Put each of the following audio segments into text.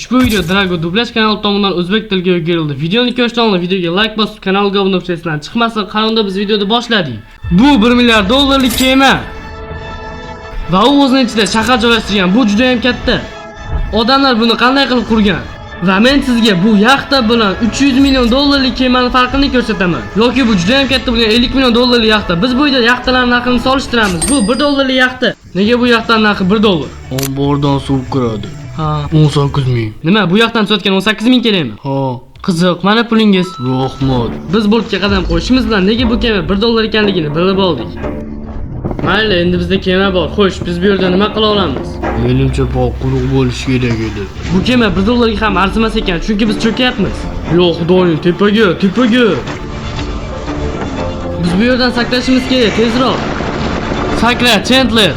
Ushbu video Drago Dublash kanali tomonidan o'zbek tiliga o'girildi. Videoni ko'rishdan oldin videoga like bosib, kanalga obuna bo'lsangiz chiqmasin. Qanunda biz videoni boshladik. Bu 1 milliard dollarlik kema. Va u o'zining ichida shahar joylashtirgan. Bu juda ham katta. Odamlar buni qanday qilib qurgan? Va men sizga bu yaxta bilan 300 million dollarlik kemaning farqini ko'rsataman. Yoki bu juda ham katta bo'lgan 50 million dollarlik yaxta. Biz bu yerda yaxtalarning narxini solishtiramiz. Bu 1 dollarlik yaxta. Nega bu yaxtaning narxi 1 dollar? Ombordan suv kiradi. Ha, 18 ming. Nima, bu yoqdan sotgan 18 ming kerakmi? Ha. Qiziq, mana pulingiz. Rahmat. Biz bortga qadam qo'yishimiz bilan nega bu kema 1 dollar ekanligini bilib oldik. Mayli, endi bizda kema bor. Xo'sh, biz bu yerda nima qila olamiz? Menimcha pok quruq bo'lish kerak edi. Bu kema 1 dollarga ham arzimas ekan, chunki biz cho'kyapmiz. Yo'q, xudoyim, tepaga. Biz bu yerdan sakrashimiz kerak, tezroq. Sakra, Chandler.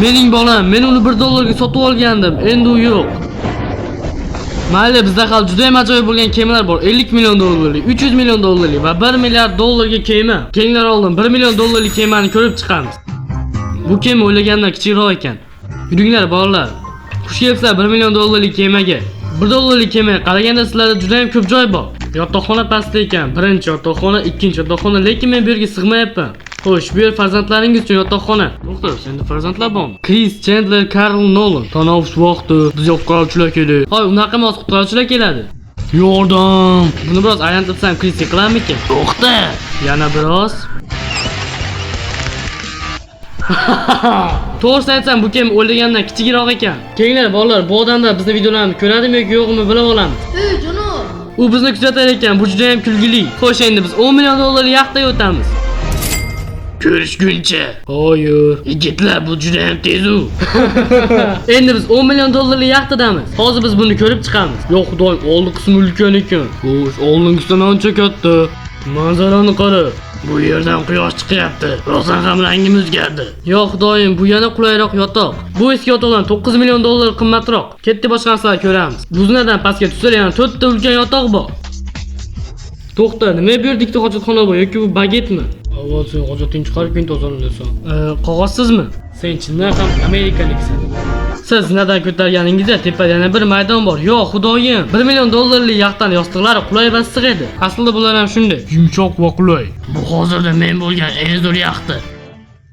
Mening bolam, men uni 1 dollarga sotib olgandim, endi u yo'q. Mayli, bizda hali juda ham ajoyib bo'lgan kemalar bor. 50 million dollarlik, 300 million dollarlik va 1 milliard dollarga kema. Kelinglar oldin 1 million dollarlik kemani ko'rib chiqamiz. Bu kema o'ylagandan kichikroq ekan. Yuringlar bolalar. Xush kelibsizlar 1 million dollarlik kemaga. 1 dollarlik kemaga qaraganda sizlarda juda ham ko'p joy bor. Yotoqxona pastda ekan. Birinchi yotoqxona, ikkinchi yotoqxona, lekin men bu yerga sig'mayapman. Xo'sh, bu yer farzandlaringiz uchun yotoqxona. To'xta, senda farzandlar bormi? Chris, Chandler, Carl, Nolan. Tanaffus vaqti. Bizga qutqaruvchilar keladi. Hoy, unaqa emas, qutqaruvchilar keladi. Yordam. Buni biroz aylantirsam Chris yiqilarmikan? To'xta. Yana biroz. To'g'risini aytsam, bu kema o'ylagandan kichikroq ekan. Kelinglar bolalar, bu odamlar bizning videolarimizni ko'radimi yoki yo'qmi bilib olamiz. Ey janob. U bizni kuzatar ekan, bu juda ham kulgili. Xo'sh, endi biz 10 million dollarlik yaxtaga o'tamiz. Ko'rishguncha. Hayır. Yigitlar, bu juda ham tezu. Endi biz 10 million dollarlik yaxtadamiz. Hozir biz buni ko'rib chiqamiz. Yo'q, xudoy, oldi qismi ulkan ekan. Xo'sh, oldingisidan ancha katta. Manzarani qara. Bu yerdan quyosh chiqyapti. Rostdan ham rangim o'zgardi. Yo'q, xudoyim, bu yana qulayroq yotoq. Bu eski yotoqdan 9 million dollar qimmatroq. Ketdi boshqa narsalar ko'ramiz. Buznadan pastga tushsa yana 4 ta ulkan yotoq bor. To'xta, nima bu yerda ikkita hojatxona bor yoki bu bagetmi? Avval sen hojatingni chiqarib keyin tozalasan. Qog'ozsizmi? Sen chindan ham amerikaliksan. Siz zinadan ko'targaningizda tepada yana bir maydon bor. Yo'q, xudoyim, 1 million dollarlik yaxtaning yostiqlari qulay va issiq edi. Aslida bular ham shunday, yumshoq va qulay. Bu hozirda men bo'lgan eng zo'r yaxta.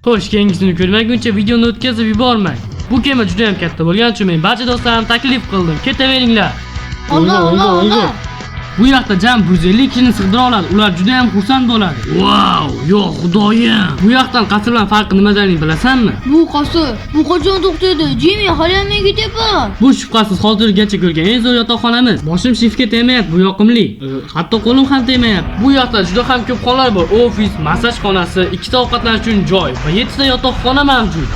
Xo'sh, keyingisini ko'rmaguncha videoni o'tkazib yubormang. Bu kema juda ham katta bo'lgani uchun men barcha do'stlarimga taklif qildim. Ketaveringlar. Allah. Bu yoqda jam 150 kishini sig'dira oladi. Ular juda ham xursand bo'ladi. Wow, yo'q xudoyim. Bu yoqdan qasr bilan farqi nimaligini bilasanmi? Bu qasr. Bu qachon to'xtaydi? Jimmy, hali ham men ketyapman. Bu shubhasiz hozirgacha ko'rgan eng zo'r yotoqxonamiz. Boshim shiftga tegmayapti, bu yoqimli. Hatto qo'lim ham tegmayapti. Bu yoqda juda ham ko'p xonalar bor. Ofis, massaj xonasi, 2 ta ovqatlanish uchun joy va 7 ta yotoqxona mavjud.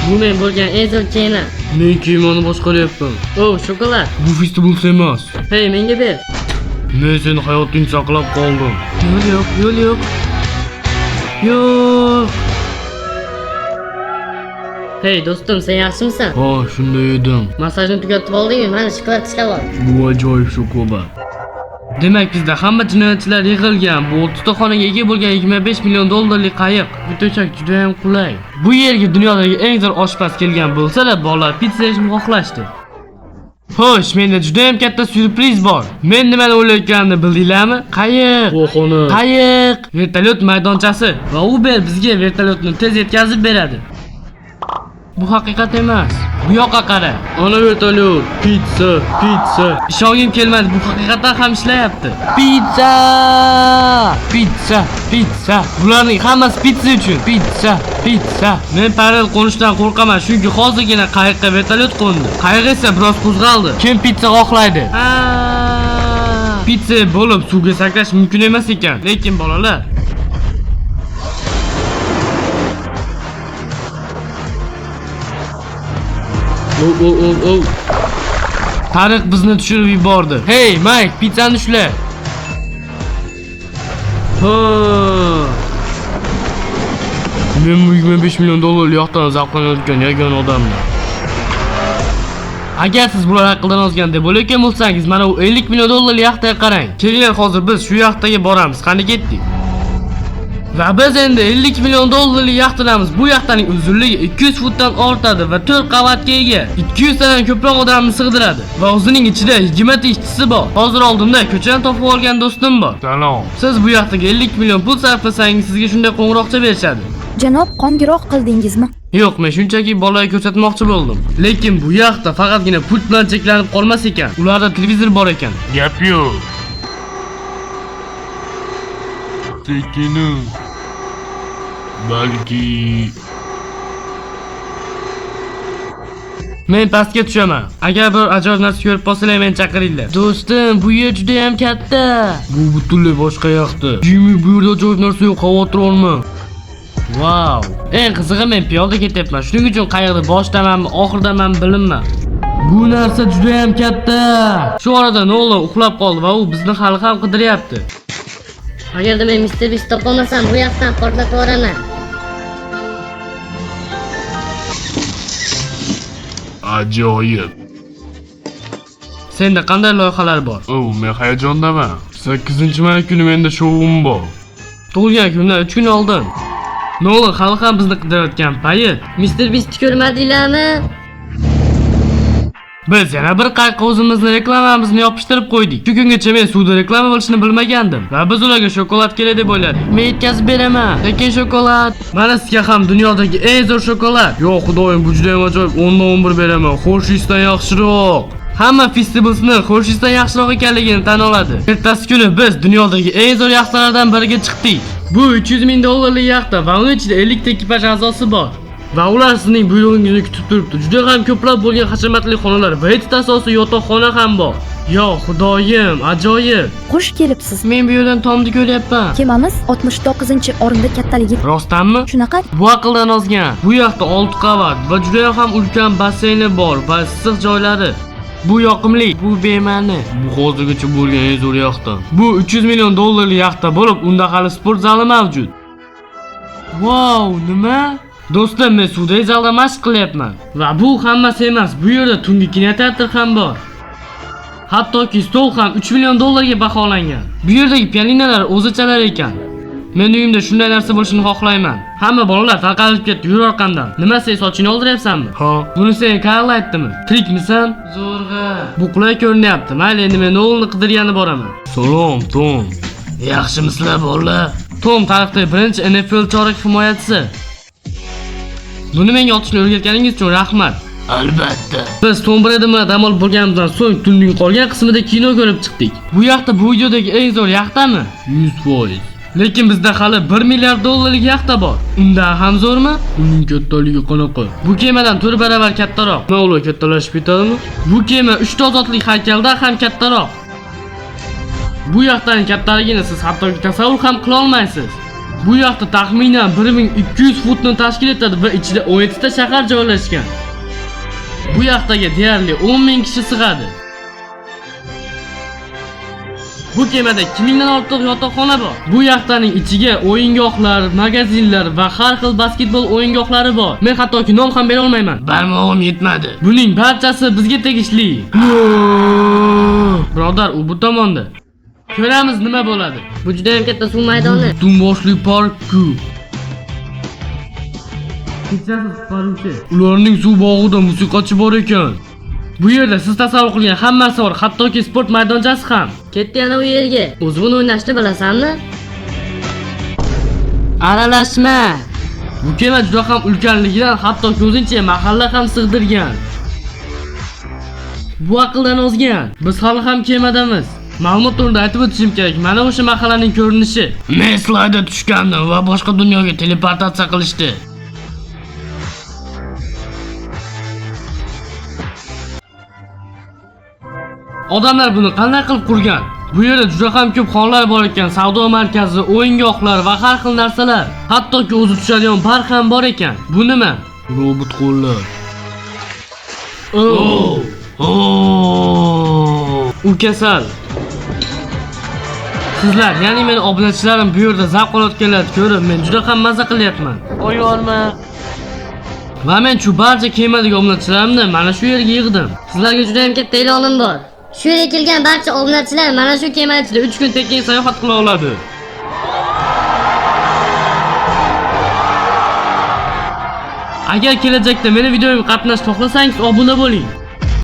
Bu men bo'lgan eng zo'r kema. Men kemani boshqaryapman. Oh, shokolad. Bu festival emas. Hey, menga ber. Men seni hayotingni saqlab qoldim. Yo'q. Hey do'stim, sen yaxshimisan? Ha, shunday edim. Massajni tugatib oldingmi? Mana shokolad tishlab ol. Bu ajoyib shokolad. Demak, bizda hamma jinoyatchilar yig'ilgan. Bu 30 ta xonaga ega bo'lgan 25 million dollarlik qayiq. Bu to'shak juda ham qulay. Bu yerga dunyodagi eng zo'r oshpaz kelgan bo'lsa-da, bolalar pizza yeyishni xohlashdi. Xo'sh, menda juda ham katta syurpriz bor. Men nimani o'ylayotganimni bildinglarmi? Qayiq. Bu xona. Qayiq. Vertolyot maydonchasi. Va Uber bizga vertolyotni tez yetkazib beradi. Bu haqiqat emas. Bu yoqqa qara. Ana vertolyot, pizza. Ishongim kelmadi, bu haqiqatan ham ishlayapti. Pizza. Bularning hammasi pizza uchun. Pizza. Men parallel qo'nishdan qo'rqaman, chunki hozirgina qayiqqa vertolyot qo'ndi. Qayiq esa biroz qo'zg'aldi. Kim pizza xohlaydi? Pizza bo'lib suvga sakrash mumkin emas ekan, lekin bolalar Oh. Tariq bizni tushirib yubordi. Hey, Mike, pizzani ushla. Men 25 million dollarlik yaxtadan zavqlanayotgan yagona odamman. Agar siz bular aqldan ozgan deb o'ylayotgan bo'lsangiz, mana u 50 million dollarlik yaxtaga qarang. Kelinglar, hozir biz shu yaxtaga boramiz. Qani ketdik? Va biz endi 50 million dollarlik yaxtalarimiz. Bu yaxtaning uzunligi 200 futdan ortadi va 4 qavatga ega. 200 tadan ko'proq odamni sig'diradi va o'zining ichida 20 ta ishchisi bor. Hozir oldimda ko'chadan topib olgan do'stim bor. Salom. Siz bu yaxtaga 50 million pul sarflasangiz sizga shunday qo'ng'iroqcha berishadi. Janob, qo'ng'iroq qildingizmi? Yo'q, men shunchaki bolaga ko'rsatmoqchi bo'ldim. Lekin bu yaxta faqatgina pult bilan cheklanib qolmas ekan. Ularda televizor bor ekan. Gap yo'q. Sekini. Balki Men pastga tushaman. Agar bir ajoyib narsa ko'rib qolsanglar meni chaqiringlar. Do'stim, bu yer juda ham katta. Bu butunlay boshqa yaxta. Jimmy, bu yerda ajoyib narsa yo'q, xavotir olma. Wow. Eng qizig'i men piyoda ketyapman. Shuning uchun qayerda boshdamanmi, oxirdamanmi bilinmayman. Bu narsa juda ham katta. Shu orada Nolan uxlab qoldi va u bizni hali ham qidiryapti. Agarda men Mr. Beast topolmasam bu yoqdan portlatib yuboraman. ajoyib. Senda qanday loyihalar bor? Men hayajondaman. 8-may kuni menda shouim bor. Tug'ilgan kundan 3 kun oldin. Nolan hali ham bizni qidirayotgan payt Mr. Beast ko'rmadinglarmi? biz yana bir qayqa o'zimizni reklamamizni yopishtirib qo'ydik. Shu kungacha men suvda reklama bo'lishini bilmagandim va biz ularga shokolad kerak deb o'yladik. Men yetkazib beraman. Lekin shokolad, mana sizga ham dunyodagi eng zo'r shokolad. Yo'q, xudoyim, bu juda ham ajoyib. 10 dan 11 beraman. Xo'shishdan yaxshiroq. Hamma Feastables'ni Xo'shishdan yaxshiroq ekanligini tan oladi. Ertasi kuni biz dunyodagi eng zo'r yaxtalardan biriga chiqdik. Bu 300 ming dollarlik yaxta va uning ichida 50 ta ekipaj a'zosi bor. Va ular sizning buyrug'ingizni kutib turibdi. Juda ham ko'plab bo'lgan hashamatli xonalar va yettita asosiy yotoqxona ham bor. Yo, xudoyim, ajoyib. Xush kelibsiz. Men bu yerdan tomni ko'ryapman. Kemamiz 69-o'rinda kattaligi. Rostdanmi? Shunaqa? Bu aqldan ozgan. Bu yoqda 6 qavat va juda ham ulkan basseyni bor va issiq joylari. Bu yoqimli, bu bema'ni. Bu hozirgacha bo'lgan eng zo'r yaxta. Bu 300 million dollarlik yaxta bo'lib, unda hali sport zali mavjud. Wow, nima? Do'stim, men suvdagi zalda mashq qilyapman. Va bu hammasi emas, bu yerda tungi kinoteatr ham bor. Hattoki stol ham 3 million dollarga baholangan. Bu yerdagi pianinolar o'zichalar ekan. Men uyimda shunday narsa bo'lishini xohlayman. Hamma bolalar tarqalib ketdi, yur orqamdan. Nima, sen sochingni oldiryapsanmi? Ha. Buni sen Karl aytdimi? Trikmisan? Zo'rg'a. Bu qulay ko'rinyapti. Mayli, endi men Nolanni qidirgani boraman. Salom, Tom. Yaxshimisizlar, bolalar? Tom tarixdagi birinchi NFL chorak himoyachisi. Buni menga otishni o'rgatganingiz uchun rahmat. Albatta. Biz Tom Brady bilan dam olib bo'lganimizdan so'ng tunning qolgan qismida kino ko'rib chiqdik. Bu yaxta bu videodagi eng zo'r yaxtami? 100%. Lekin bizda hali 1 milliard dollarlik yaxta bor. Undan ham zo'rmi? Uning kattaligi qanaqa? Bu kemadan 4 baravar kattaroq. Nima ular kattalashib ketadimi? Bu kema 3 ta ozodlik haykaldan ham kattaroq. Bu yaxtaning kattaligini siz hattoki tasavvur ham qila olmaysiz. Bu yaxta taxminan 1200 futni tashkil etadi va ichida 17 ta shahar joylashgan. Bu yaxtaga deyarli 10 ming kishi sig'adi. Bu kemada 2000 dan ortiq yotoqxona bor. Bu yaxtaning ichiga o'yingohlar, magazinlar va har xil basketbol o'yingohlari bor. Men hattoki nom ham bera olmayman. Barmog'im yetmadi. Buning barchasi bizga tegishli. Birodar, u bu tomonda. Ko'ramiz nima bo'ladi. Bu juda ham katta suv maydoni. Butun boshli park-ku. Kechasiz qutqaruvchi. Ularning suv bog'ida musiqachi bor ekan. Bu yerda siz tasavvur qilgan hammasi bor, hattoki sport maydonchasi ham. Ketdi yana u yerga. O'zi buni o'ynashni bilasanmi? Aralashma. Bu kema juda ham ulkanligidan hattoki o'zincha mahalla ham sig'dirgan. Bu aqldan ozgan. Biz hali ham kemadamiz. Ma'lumot to'g'rida aytib o'tishim kerak. Mana o'sha mahallaning ko'rinishi. Men slaydda tushgandim va boshqa dunyoga teleportatsiya qilishdi. Odamlar buni qanday qilib qurgan? Bu yerda juda ham ko'p xonlar bor ekan, savdo markazi, o'yingohlar va har xil narsalar. Hattoki o'zi tushadigan park ham bor ekan. Bu nima? Robot qo'llar. U kasal. Sizlar, ya'ni meni obunachilarim bu yerda zavq olayotganlarni ko'rib, men juda ham maza qilyapman. Qo'yorma. Va men shu barcha kemadagi obunachilarimni mana shu yerga yig'dim. Sizlarga juda ham katta e'lonim bor. Shu yerga kelgan barcha obunachilar mana shu kema ichida 3 kun tekin sayohat qila oladi. Agar kelajakda meni videomga qatnashib xohlasangiz obuna bo'ling.